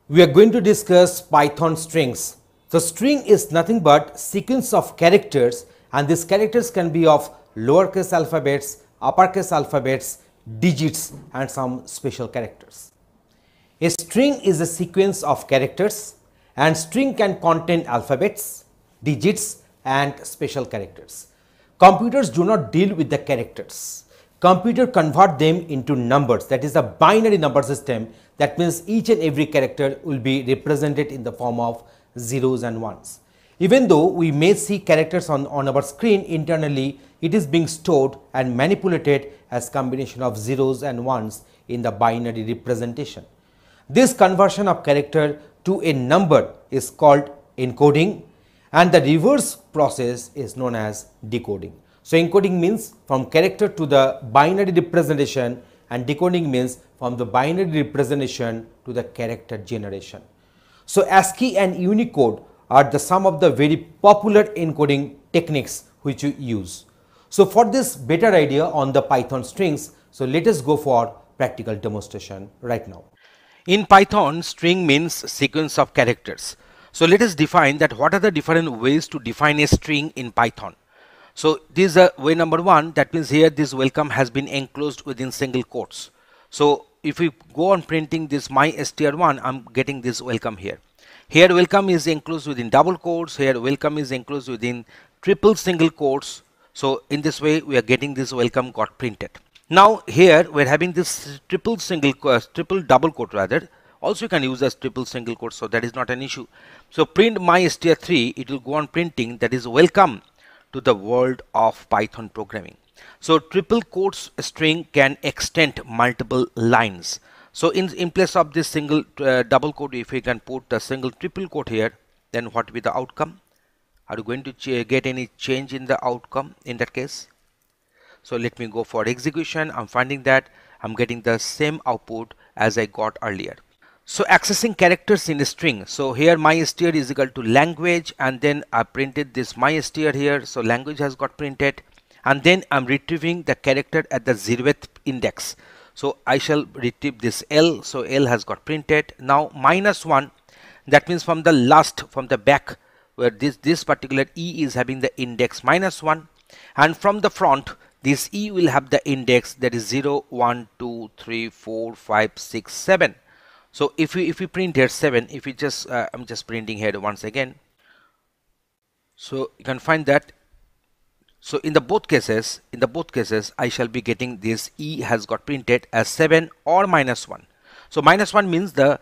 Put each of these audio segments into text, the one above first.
We are going to discuss Python strings. So string is nothing but sequence of characters, and these characters can be of lowercase alphabets, uppercase alphabets, digits and some special characters. A string is a sequence of characters, and string can contain alphabets, digits and special characters. Computers do not deal with the characters. Computer convert them into numbers, that is a binary number system. That means each and every character will be represented in the form of zeros and ones. Even though we may see characters on our screen, internally it is being stored and manipulated as combination of zeros and ones in the binary representation. This conversion of character to a number is called encoding, and the reverse process is known as decoding. So encoding means from character to the binary representation, and decoding means from the binary representation to the character generation. So ASCII and Unicode are the some of the very popular encoding techniques which you use. So for this better idea on the Python strings, so let us go for practical demonstration right now. In Python, string means sequence of characters. So let us define that what are the different ways to define a string in Python. So this is way number one. That means here this welcome has been enclosed within single quotes. So if we go on printing this my str1, I'm getting this welcome here. Here welcome is enclosed within double quotes. Here welcome is enclosed within triple single quotes. So in this way we are getting this welcome got printed. Now here we're having this triple double quote rather. Also you can use as triple single quote, so that is not an issue. So print my str3, it will go on printing that is welcome to the world of Python programming. So triple quotes string can extend multiple lines. So in place of this single double quote, if we can put a single triple quote here, then what will be the outcome? Are you going to get any change in the outcome in that case? So let me go for execution. I'm finding that I'm getting the same output as I got earlier. So accessing characters in a string. So here my str is equal to language, and then I printed this my str here. So language has got printed, and then I'm retrieving the character at the 0th index. So I shall retrieve this L. So L has got printed. Now -1, that means from the last, from the back where this particular E is having the index -1, and from the front this E will have the index that is 0, 1, 2, 3, 4, 5, 6, 7. So if we print here 7, if we just I'm just printing here once again. So you can find that. So in the both cases I shall be getting this E has got printed as 7 or -1. So -1 means there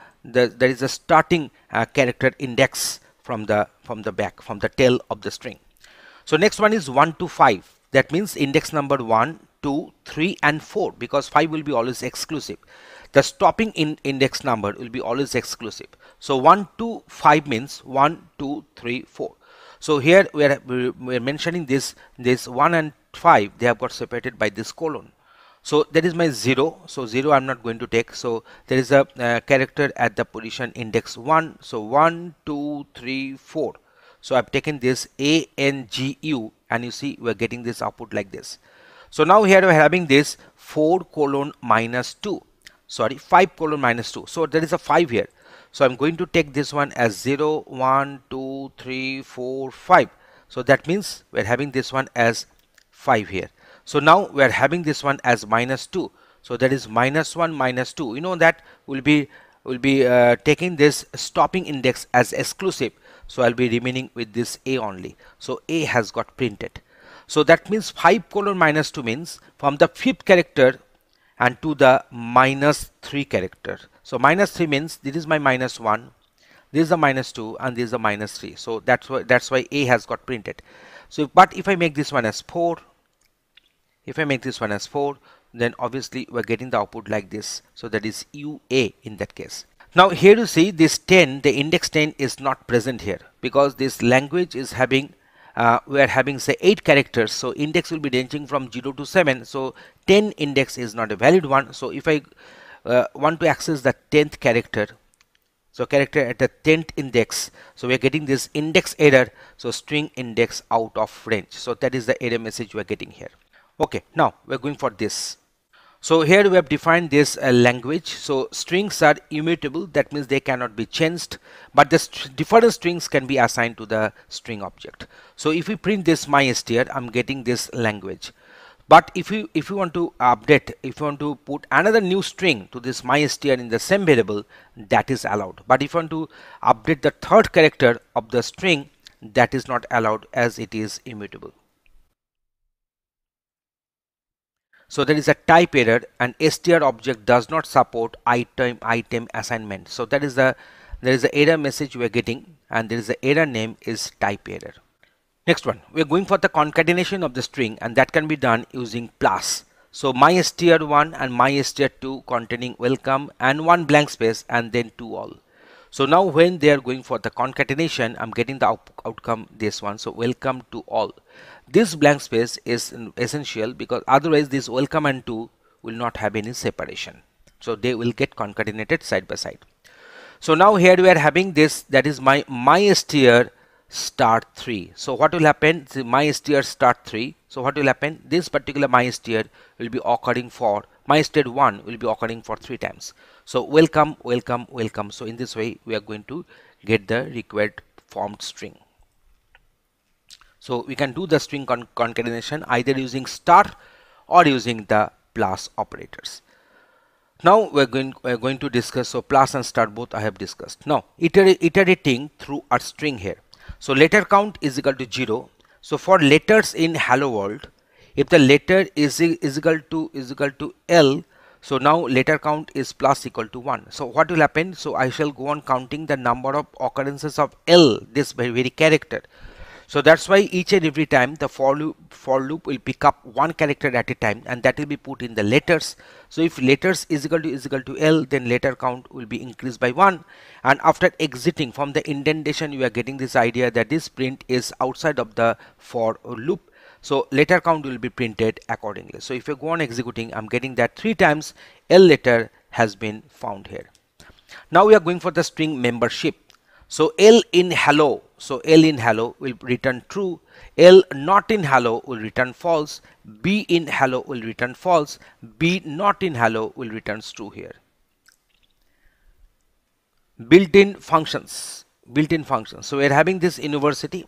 is a starting character index from the back, from the tail of the string. So next one is 1 to 5. That means index number 1, 2, 3 and 4, because 5 will be always exclusive. The stopping index number will be always exclusive. So 1 to 5 means 1, 2, 3, 4. So here we are mentioning this 1 and 5, they have got separated by this colon. So that is my 0. So 0 I'm not going to take. So there is a character at the position index 1. So 1, 2, 3, 4. So I've taken this ANGU, and you see we're getting this output like this. So now here we're having this 4 colon -2. Sorry, 5 colon -2. So there is a 5 here. So I'm going to take this one as 0, 1, 2, 3, 4, 5. So that means we're having this one as 5 here. So now we're having this one as -2. So that is -1, -2. You know that we'll be taking this stopping index as exclusive. So I'll be remaining with this A only. So A has got printed. So that means 5 colon -2 means from the 5th character and to the -3 character. So -3 means this is my -1, this is the -2, and this is the -3. So that's why A has got printed. So but if I make this one as 4, then obviously we're getting the output like this. So that is UA in that case. Now here you see this 10, the index 10 is not present here, because this language is having we are having say 8 characters. So index will be ranging from 0 to 7. So 10 index is not a valid one. So if I want to access the 10th character, so character at the 10th index, so we are getting this index error. So string index out of range. So that is the error message we are getting here. Okay, now we're going for this. So here we have defined this language. So strings are immutable, that means they cannot be changed, but the different strings can be assigned to the string object. So if we print this mystr, I'm getting this language. But if you want to update, if you want to put another new string to this mystr in the same variable, that is allowed. But if you want to update the third character of the string, that is not allowed as it is immutable. So there is a type error, and str object does not support item assignment. So that is there is the error message we are getting, and there is the error name is type error. Next one, we are going for the concatenation of the string, and that can be done using plus. So mystr1 and mystr2 containing welcome and one blank space and then to all. So now when they are going for the concatenation, I'm getting the outcome this one. So welcome to all. This blank space is essential because otherwise this welcome and to will not have any separation. So they will get concatenated side by side. So now here we are having this, that is my mystr start 3. So what will happen? Mystr start 3. So what will happen? This particular mystr will be occurring for mystr1 will be occurring for 3 times. So welcome, welcome, welcome. So in this way we are going to get the required formed string. So we can do the string concatenation either using star or using the plus operators. Now we are going to discuss, so plus and star both I have discussed. Now iterating through a string here. So letter count is equal to 0. So for letters in hello world, if the letter is equal to L, so now letter count is plus equal to 1. So what will happen? So I shall go on counting the number of occurrences of L, this very character. So that's why each and every time the for loop will pick up one character at a time, and that will be put in the letters. So if letters is equal to L, then letter count will be increased by 1, and after exiting from the indentation you are getting this idea that this print is outside of the for loop. So letter count will be printed accordingly. So if you go on executing, I'm getting that 3 times L letter has been found here. Now we are going for the string membership. So L in hello, so L in hello will return true, L not in hello will return false, B in hello will return false, B not in hello will return true here. Built-in functions, so we are having this university,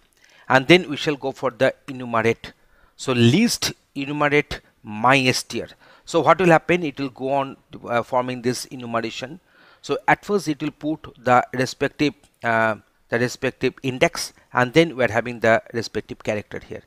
and then we shall go for the enumerate. So list enumerate mystr. So what will happen? It will go on forming this enumeration. So at first it will put the respective index, and then we are having the respective character here.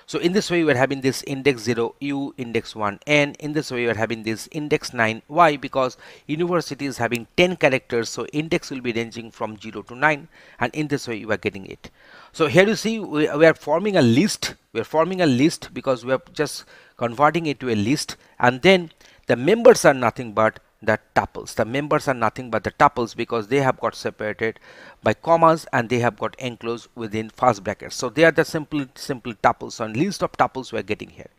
So in this way we are having this index 0 u, index 1 n. In this way we are having this index 9. Why? Because university is having 10 characters, so index will be ranging from 0 to 9, and in this way you are getting it. So here you see we are forming a list. We are forming a list because we are just converting it to a list, and then the members are nothing but the tuples. The members are nothing but the tuples because they have got separated by commas and they have got enclosed within first brackets. So they are the simple tuples. So list of tuples we are getting here,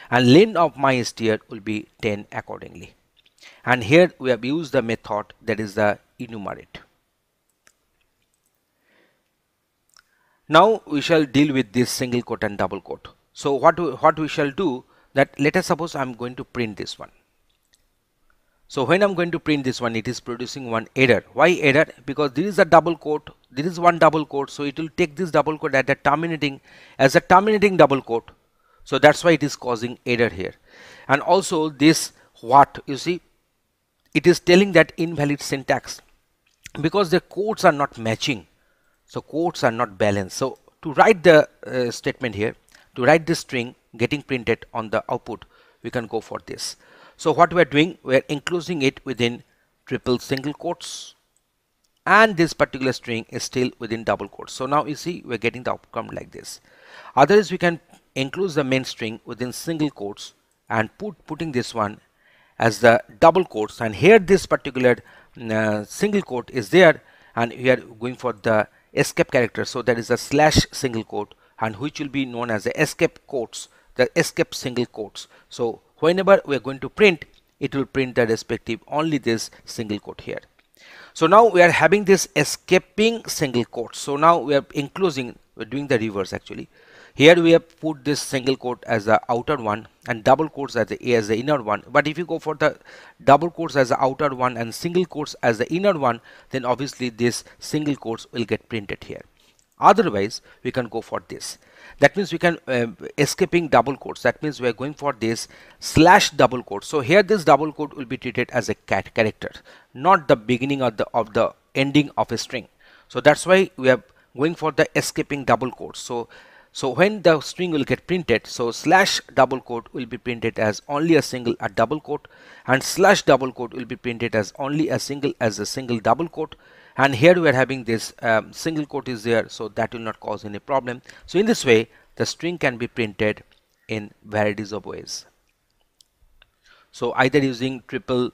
and length of mystr will be 10 accordingly. And here we have used the method that is the enumerate. Now we shall deal with this single quote and double quote. So what we shall do, that let us suppose I'm going to print this one. So when I'm going to print this one, it is producing one error. Why error? Because there is a double quote, there is one double quote, so it will take this double quote at the terminating as a terminating double quote. So that's why it is causing error here. And also this what, you see, it is telling that invalid syntax because the quotes are not matching. So quotes are not balanced. So to write the statement here, to write this string getting printed on the output, we can go for this. So what we are doing, we are enclosing it within triple single quotes, and this particular string is still within double quotes. So now you see we are getting the outcome like this. Otherwise we can enclose the main string within single quotes and putting this one as the double quotes, and here this particular single quote is there, and we are going for the escape character. So there is a slash single quote, and which will be known as the escape quotes, the escape single quotes. So whenever we are going to print, it will print the respective only this single quote here. So now we are having this escaping single quotes. So now we are enclosing, we are doing the reverse actually. Here we have put this single quote as the outer one and double quotes as the inner one. But if you go for the double quotes as the outer one and single quotes as the inner one, then obviously this single quotes will get printed here. Otherwise, we can go for this. That means we can escaping double quotes. That means we are going for this slash double quote. So here this double quote will be treated as a character, not the beginning of the ending of a string. So that's why we are going for the escaping double quotes. So when the string will get printed, so slash double quote will be printed as only a double quote, and slash double quote will be printed as only a single double quote. And here we are having this single quote is there, so that will not cause any problem. So in this way, the string can be printed in varieties of ways. So either using triple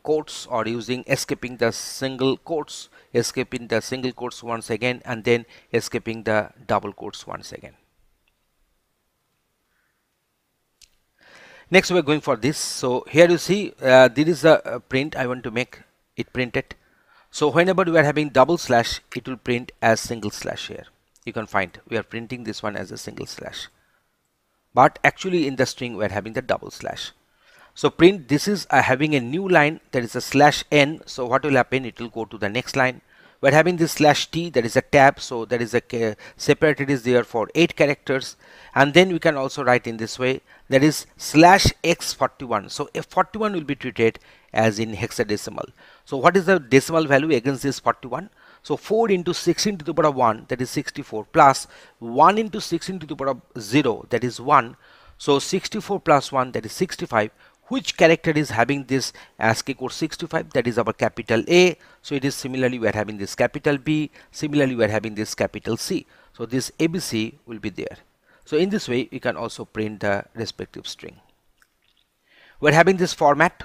quotes or using escaping the single quotes, escaping the single quotes once again, and then escaping the double quotes once again. Next we are going for this. So here you see there is a print I want to make it printed. So whenever we are having double slash, it will print as single slash. Here you can find we are printing this one as a single slash, but actually in the string we are having the double slash. So print this is having a new line, that is a slash n. So what will happen, it will go to the next line. We're having this slash t, that is a tab, so that is a separated is there for 8 characters. And then we can also write in this way, that is slash x41. So f41 will be treated as in hexadecimal. So what is the decimal value against this 41? So 4 into 16 to the power of 1, that is 64, plus 1 into 16 to the power of 0, that is 1. So 64 plus 1, that is 65. Which character is having this ASCII code 65? That is our capital A. So it is similarly we are having this capital B. Similarly we are having this capital C. So this ABC will be there. So in this way we can also print the respective string. We are having this format.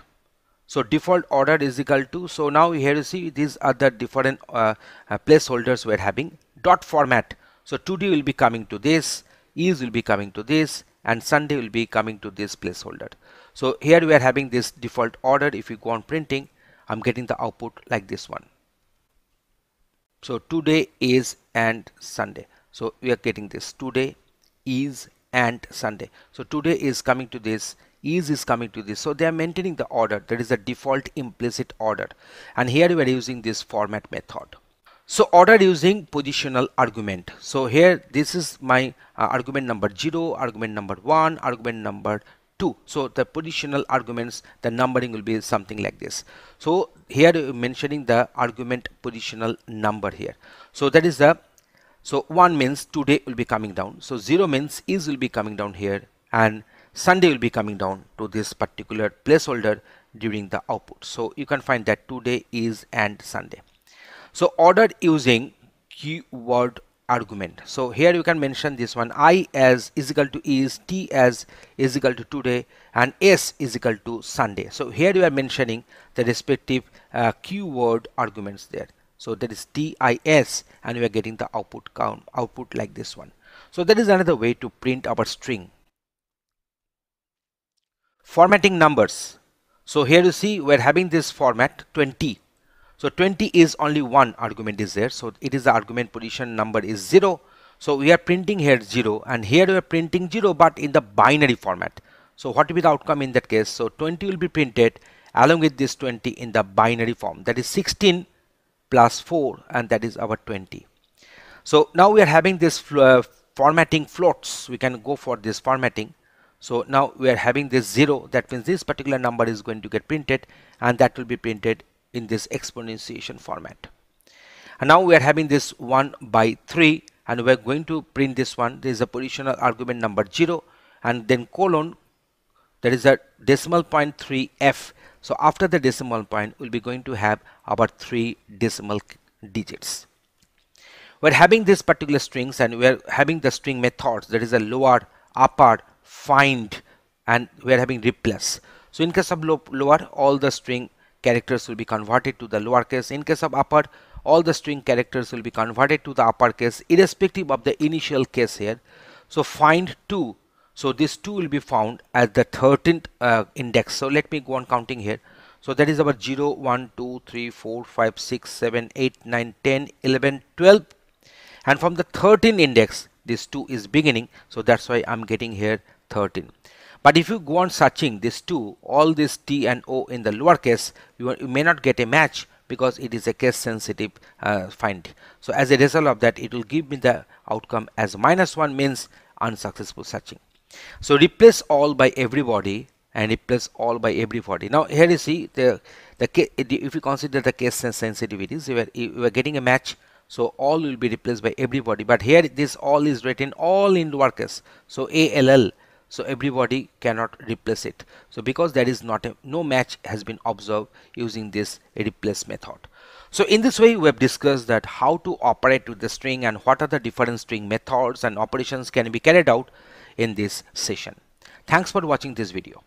So default order is equal to. So now here you see these are the different placeholders we are having. Dot format. So today will be coming to this. Is will be coming to this. And Sunday will be coming to this placeholder. So here we are having this default order. If you go on printing, I'm getting the output like this one. So today is and Sunday. So we are getting this today is and Sunday. So today is coming to this, is coming to this. So they are maintaining the order. That is the default implicit order. And here we are using this format method. So order using positional argument. So here this is my argument number 0, argument number 1, argument number 2. So the positional arguments, the numbering will be something like this. So here mentioning the argument positional number here. So that is the, so 1 means today will be coming down. So 0 means is will be coming down here, and Sunday will be coming down to this particular placeholder during the output. So you can find that today is and Sunday. So ordered using keyword argument. So here you can mention this one, I as is equal to is, T as is equal to today, and S is equal to Sunday. So here you are mentioning the respective keyword arguments there. So that is TIS, and we are getting the output like this one. So that is another way to print our string. Formatting numbers. So here you see we are having this format 20. So 20 is only one argument is there. So it is the argument position number is 0. So we are printing here 0, and here we are printing 0 but in the binary format. So what will be the outcome in that case? So 20 will be printed along with this 20 in the binary form. That is 16 plus 4, and that is our 20. So now we are having this formatting floats. We can go for this formatting. So now we are having this 0. That means this particular number is going to get printed, and that will be printed in this exponentiation format. And now we are having this 1 by 3, and we are going to print this one. There is a positional argument number 0, and then colon, that is a decimal point 3f. So after the decimal point we'll be going to have our 3 decimal digits. We're having this particular strings, and we are having the string methods. That is a lower, upper, find, and we are having replace. So in case of lower, all the string characters will be converted to the lowercase. In case of upper, all the string characters will be converted to the uppercase irrespective of the initial case here. So find 2. So this 2 will be found at the 13th index. So let me go on counting here. So that is our 0, 1, 2, 3, 4, 5, 6, 7, 8, 9, 10, 11, 12. And from the 13th index, this 2 is beginning, so that's why I'm getting here 13. But if you go on searching this 2, all this T and O in the lowercase, you may not get a match because it is a case sensitive find. So as a result of that, it will give me the outcome as -1, means unsuccessful searching. So replace all by everybody and replace all by everybody. Now here you see if you consider the case sensitivities, you are getting a match, so all will be replaced by everybody. But here this all is written all in lowercase, so ALL, so everybody cannot replace it. So because there is no match has been observed using this replace method. So in this way we have discussed that how to operate with the string and what are the different string methods and operations can be carried out in this session. Thanks for watching this video.